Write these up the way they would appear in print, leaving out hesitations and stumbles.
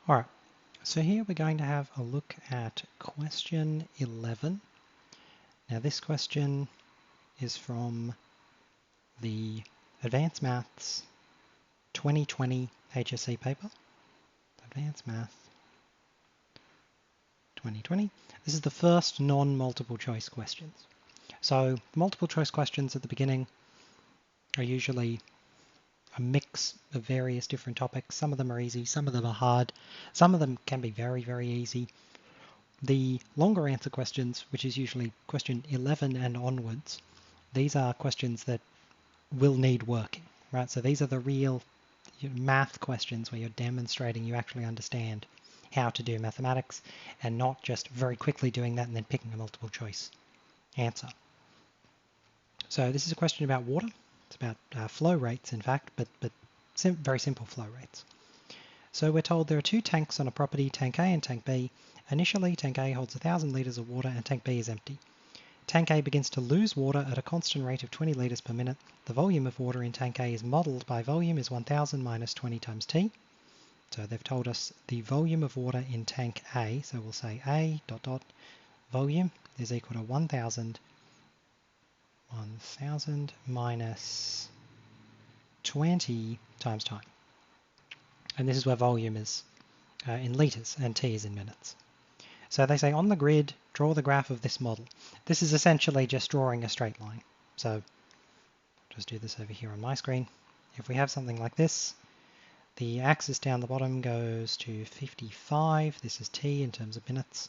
All right, so here we're going to have a look at question 11. Now this question is from the Advanced Maths 2020 HSC paper. Advanced Math 2020. This is the first non-multiple choice questions. So multiple choice questions at the beginning are usually a mix of various different topics. Some of them are easy, some of them are hard, some of them can be very, very easy. The longer answer questions, which is usually question 11 and onwards, these are questions that will need working, right? So these are the real math questions where you're demonstrating you actually understand how to do mathematics and not just very quickly doing that and then picking a multiple choice answer. So this is a question about water. It's about flow rates, in fact, but very simple flow rates. So we're told there are two tanks on a property, tank A and tank B. Initially, tank A holds 1,000 litres of water and tank B is empty. Tank A begins to lose water at a constant rate of 20 litres per minute. The volume of water in tank A is modelled by volume is 1,000 minus 20 times T. So they've told us the volume of water in tank A, so we'll say A dot dot volume is equal to 1,000 minus 20 times time. And this is where volume is in litres and T is in minutes. So they say on the grid, draw the graph of this model. This is essentially just drawing a straight line. So I'll just do this over here on my screen. If we have something like this, the axis down the bottom goes to 55. This is T in terms of minutes.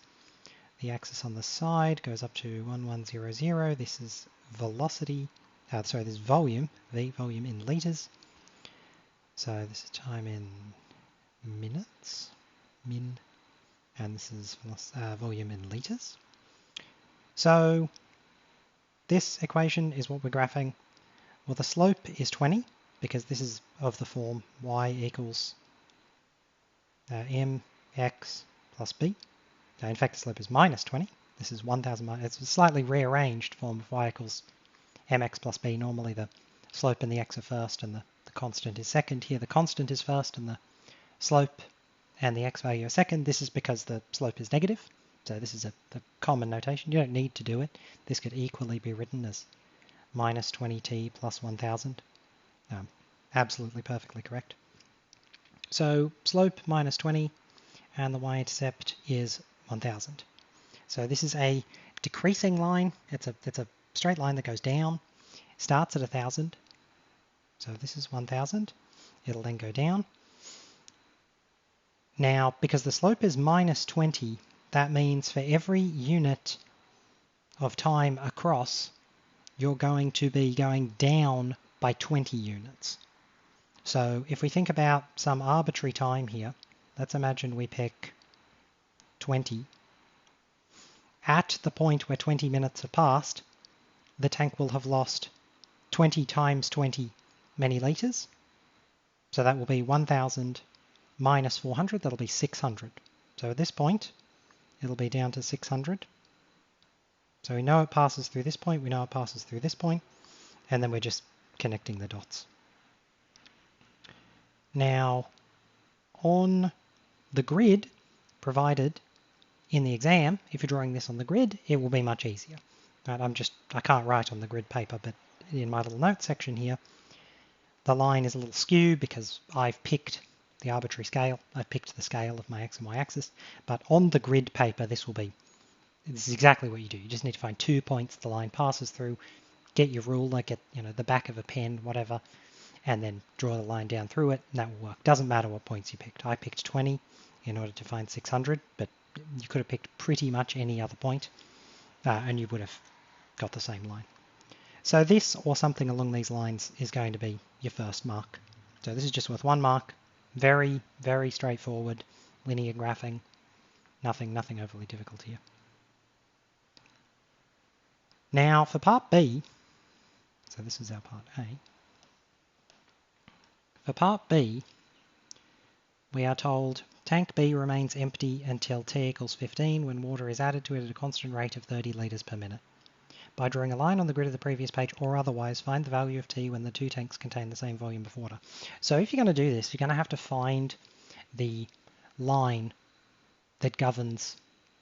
The axis on the side goes up to 1100. This is velocity. This is volume, V, volume in litres. So this is time in minutes, min, and this is volume in litres. So this equation is what we're graphing. Well, the slope is 20 because this is of the form y equals mx plus b. Now, in fact, the slope is minus 20. This is 1,000 it's a slightly rearranged form of y equals mx plus b. Normally the slope and the x are first and the constant is second. Here the constant is first and the slope and the x value are second. This is because the slope is negative. So this is a common notation. You don't need to do it. This could equally be written as minus 20t plus 1,000. Absolutely perfectly correct. So slope minus 20 and the y-intercept is 1,000. So this is a decreasing line. It's a straight line that goes down. Starts at 1,000. So this is 1,000. It'll then go down. Now, because the slope is minus 20, that means for every unit of time across, you're going to be going down by 20 units. So if we think about some arbitrary time here, let's imagine we pick 20. At the point where 20 minutes have passed, the tank will have lost 20 times 20 many litres. So that will be 1,000 minus 400, that'll be 600. So at this point, it'll be down to 600. So we know it passes through this point, we know it passes through this point, and then we're just connecting the dots. Now, on the grid provided in the exam, if you're drawing this on the grid, it will be much easier. Right? I can't write on the grid paper, but in my little notes section here, the line is a little skewed because I've picked the arbitrary scale. I've picked the scale of my x and y axis, but on the grid paper, this is exactly what you do. You just need to find 2 points the line passes through, get your ruler, get the back of a pen, whatever, and then draw the line down through it, and that will work. Doesn't matter what points you picked. I picked 20 in order to find 600, but you could have picked pretty much any other point, and you would have got the same line. So this or something along these lines is going to be your first mark. So this is just worth 1 mark. Very, very straightforward, linear graphing. Nothing overly difficult here. Now for part B, so this is our part A. For part B, we are told tank B remains empty until t equals 15 when water is added to it at a constant rate of 30 litres per minute. By drawing a line on the grid of the previous page or otherwise, find the value of t when the two tanks contain the same volume of water. So if you're going to do this, you're going to have to find the line that governs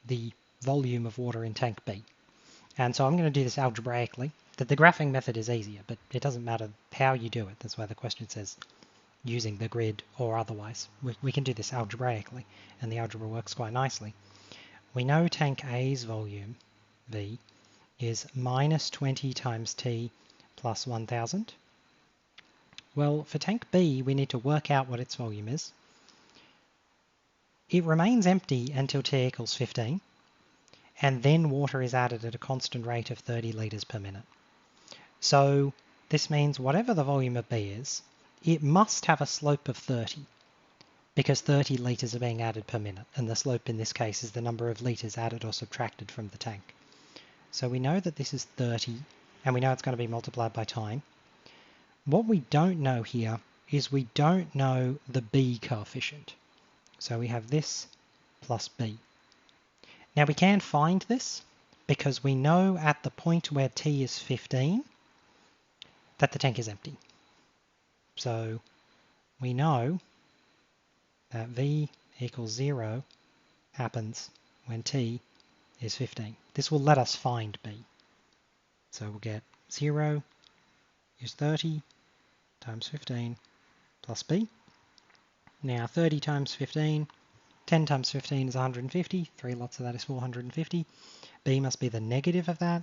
the volume of water in tank B. And so I'm going to do this algebraically. The graphing method is easier, but it doesn't matter how you do it. That's why the question says using the grid or otherwise. We can do this algebraically, and the algebra works quite nicely. We know tank A's volume, V, is minus 20 times T plus 1000. Well, for tank B, we need to work out what its volume is. It remains empty until T equals 15, and then water is added at a constant rate of 30 litres per minute. So this means whatever the volume of B is, it must have a slope of 30, because 30 litres are being added per minute, and the slope in this case is the number of litres added or subtracted from the tank. So we know that this is 30, and we know it's going to be multiplied by time. What we don't know here is we don't know the B coefficient. So we have this plus B. Now we can find this because we know at the point where T is 15 that the tank is empty. So we know that V equals 0 happens when T is 15. This will let us find B. So we'll get 0 is 30 times 15 plus B. Now 30 times 15, 10 times 15 is 150, 3 lots of that is 450. B must be the negative of that,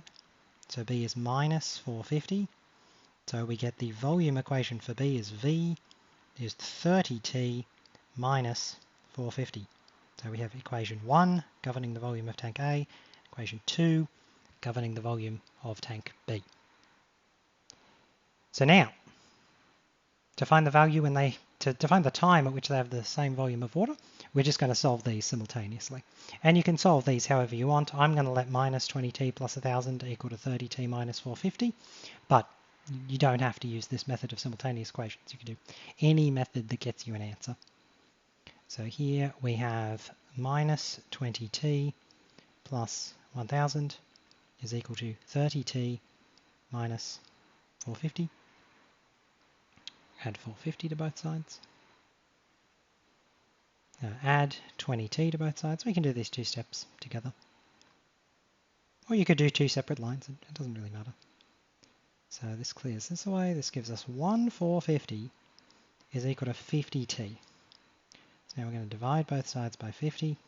so B is minus 450. So we get the volume equation for B is V is 30T minus 450. So we have equation 1 governing the volume of tank A, equation 2 governing the volume of tank B. So now, to find the value to find the time at which they have the same volume of water, we're just going to solve these simultaneously. And you can solve these however you want. I'm going to let minus 20t plus 1000 equal to 30t minus 450, but you don't have to use this method of simultaneous equations. You can do any method that gets you an answer. So here we have minus 20t plus 1000 is equal to 30t minus 450. Add 450 to both sides. Add 20t to both sides. We can do these two steps together. Or you could do two separate lines. It doesn't really matter. So this clears this away. This gives us 450 is equal to 50t. So now we're going to divide both sides by 50.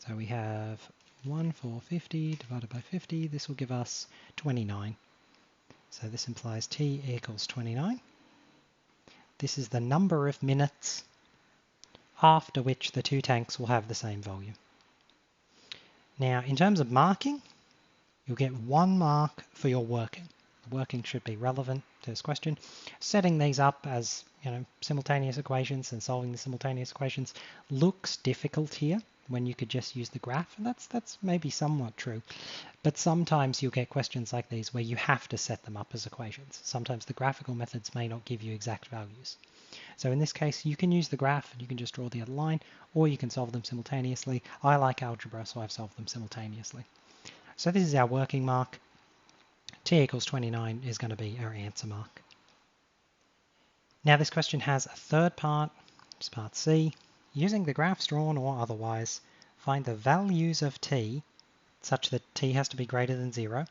So we have 450 divided by 50. This will give us 29. So this implies t equals 29. This is the number of minutes after which the two tanks will have the same volume. Now, in terms of marking, you'll get 1 mark for your working. The working should be relevant to this question. Setting these up as simultaneous equations and solving the simultaneous equations looks difficult here when you could just use the graph, and that's maybe somewhat true. But sometimes you'll get questions like these where you have to set them up as equations. Sometimes the graphical methods may not give you exact values. So in this case, you can use the graph and you can just draw the other line, or you can solve them simultaneously. I like algebra, so I've solved them simultaneously. So this is our working mark. T equals 29 is going to be our answer mark. Now this question has a third part, which is part C. Using the graphs drawn or otherwise, find the values of T such that T has to be greater than 0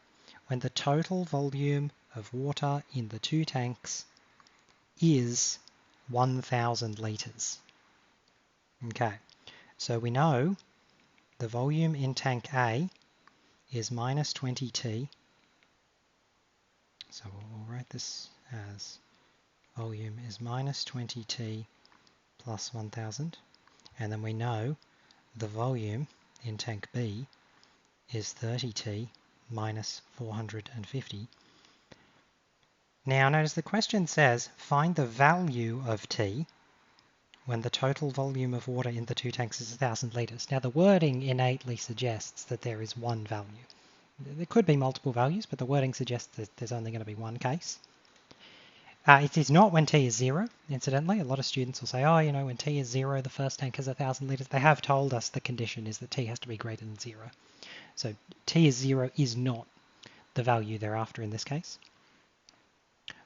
when the total volume of water in the two tanks is 1000 litres. Okay, so we know the volume in tank A is minus 20t. So we'll write this as volume is minus 20t plus 1000. And then we know the volume in tank B is 30t minus 450. Now notice the question says find the value of T when the total volume of water in the two tanks is 1000 litres. Now the wording innately suggests that there is one value. There could be multiple values, but the wording suggests that there's only going to be one case. It is not when T is 0, incidentally. A lot of students will say, oh, when T is 0, the first tank is 1000 litres. They have told us the condition is that T has to be greater than 0. So T is 0 is not the value thereafter in this case.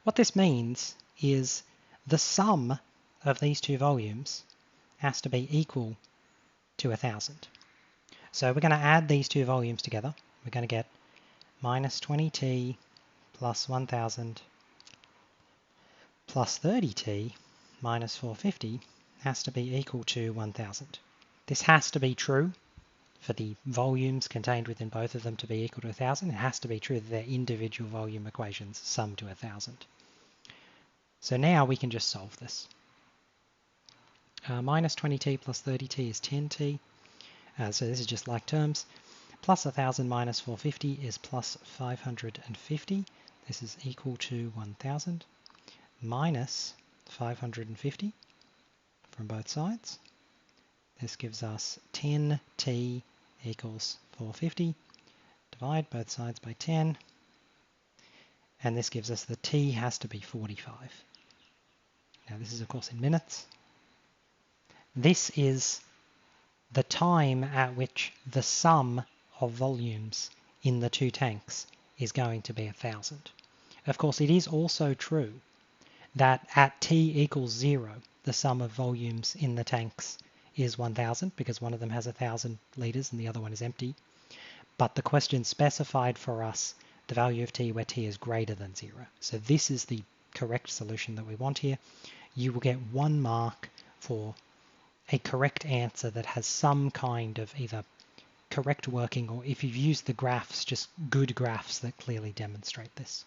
What this means is the sum of these two volumes has to be equal to 1,000. So we're going to add these two volumes together. We're going to get minus 20t plus 1,000 plus 30t minus 450 has to be equal to 1,000. This has to be true for the volumes contained within both of them to be equal to 1,000. It has to be true that their individual volume equations sum to 1,000. So now we can just solve this. Minus 20t plus 30t is 10t. So this is just like terms. Plus 1,000 minus 450 is plus 550. This is equal to 1,000 minus 550 from both sides. This gives us 10t equals 450. Divide both sides by 10. And this gives us the t has to be 45. Now this is of course in minutes. This is the time at which the sum of volumes in the two tanks is going to be 1,000. Of course, it is also true that at t equals 0, the sum of volumes in the tanks is 1,000 because one of them has 1,000 litres and the other one is empty. But the question specified for us the value of t where t is greater than 0. So this is the correct solution that we want here. You will get 1 mark for a correct answer that has some kind of either correct working, or if you've used the graphs, just good graphs that clearly demonstrate this.